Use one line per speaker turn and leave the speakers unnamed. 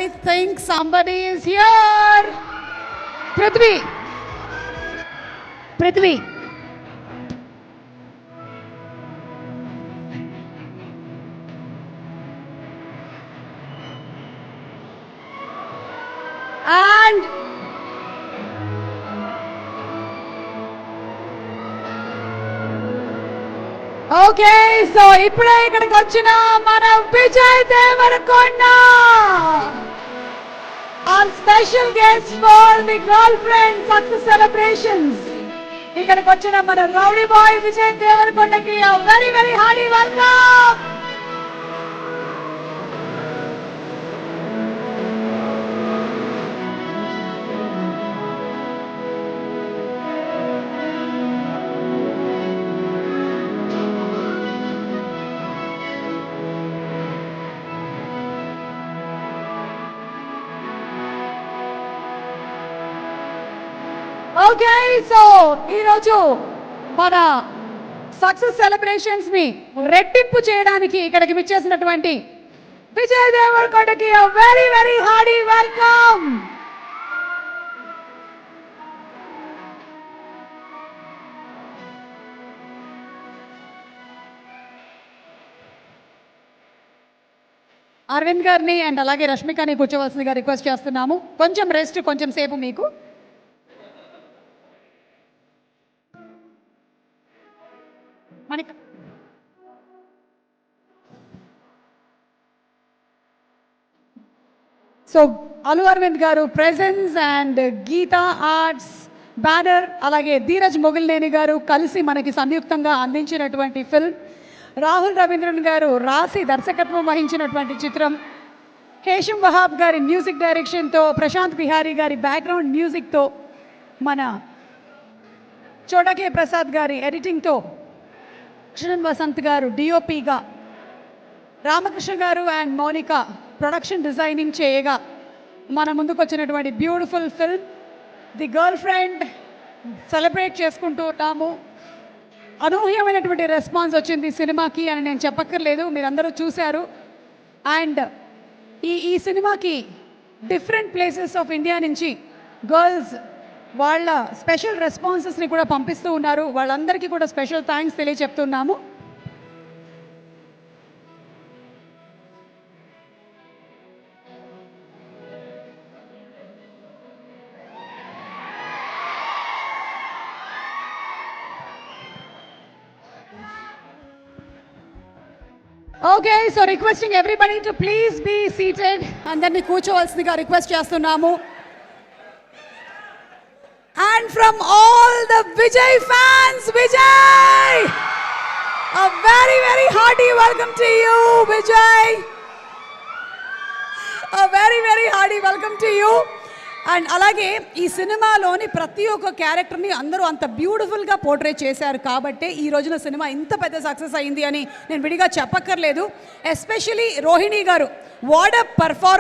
I think somebody is here. Prithvi. Prithvi. And okay, so ఇప్పుడే ఇక్కడికి వచ్చిన మన Vijay Devarakonda, our special guest for the girlfriend success celebrations. ఇక్కడికి వచ్చిన మన రౌడీ బాయ్ విజయ్ దేవరకొండకి a very very hearty welcome. Okay, so ఈరోజు మన సక్సెస్ సెలబ్రేషన్స్ ని రెట్టింపు చేయడానికి ఇక్కడికి విచ్చేసినటువంటి విజయ్ దేవరకొండకి very very hearty welcome. Aravind గారిని అండ్ అలాగే రష్మికని కూర్చోవలసిందిగా రిక్వెస్ట్ చేస్తున్నాము. కొంచెం రెస్ట్, కొంచెం సేపు మీకు. So Allu Aravind garu presence and Geetha Arts banner, అలాగే ధీరజ్ మొగిల్నేని గారు కలిసి మనకి సంయుక్తంగా అందించినటువంటి ఫిల్మ్, రాహుల్ రవీంద్రన్ గారు రాసి దర్శకత్వం వహించినటువంటి చిత్రం, హేషం వహాబ్ గారి మ్యూజిక్ డైరెక్షన్తో, ప్రశాంత్ బిహారీ గారి బ్యాక్గ్రౌండ్ మ్యూజిక్తో, మన చోటకే ప్రసాద్ గారి ఎడిటింగ్తో, కృష్ణన్ వసంత్ గారు డిఓపిగా, రామకృష్ణ గారు అండ్ మౌనిక ప్రొడక్షన్ డిజైనింగ్ చేయగా మన ముందుకు వచ్చినటువంటి beautiful film the girl friend celebrate చేసుకుంటూ ఉన్నాము. అనూహ్యమైనటువంటి రెస్పాన్స్ వచ్చింది సినిమాకి అని నేను చెప్పక్కర్లేదు, మీరందరూ చూశారు. అండ్ ఈ సినిమాకి డిఫరెంట్ ప్లేసెస్ ఆఫ్ ఇండియా నుంచి గర్ల్స్ వాళ్ళ స్పెషల్ రెస్పాన్సెస్ని కూడా పంపిస్తూ ఉన్నారు. వాళ్ళందరికీ కూడా స్పెషల్ థ్యాంక్స్ తెలియజెప్తున్నాము. Okay, so requesting everybody to please be seated. అందరినీ కూర్చోవలసిందిగా రిక్వెస్ట్ చేస్తున్నాము. And from all the Vijay fans, Vijay, a very very hearty welcome to you, Vijay. A very very hearty welcome to you. And అలాగే ఈ సినిమాలోని ప్రతి ఒక్క క్యారెక్టర్ని అందరూ అంత బ్యూటిఫుల్గా పోర్ట్రేట్ చేశారు కాబట్టే ఈ రోజున సినిమా ఇంత పెద్ద సక్సెస్ అయింది అని నేను విడిగా చెప్పక్కర్లేదు. ఎస్పెషలీ రోహిణి గారు, వాట్ అ పర్ఫార్మెన్స్.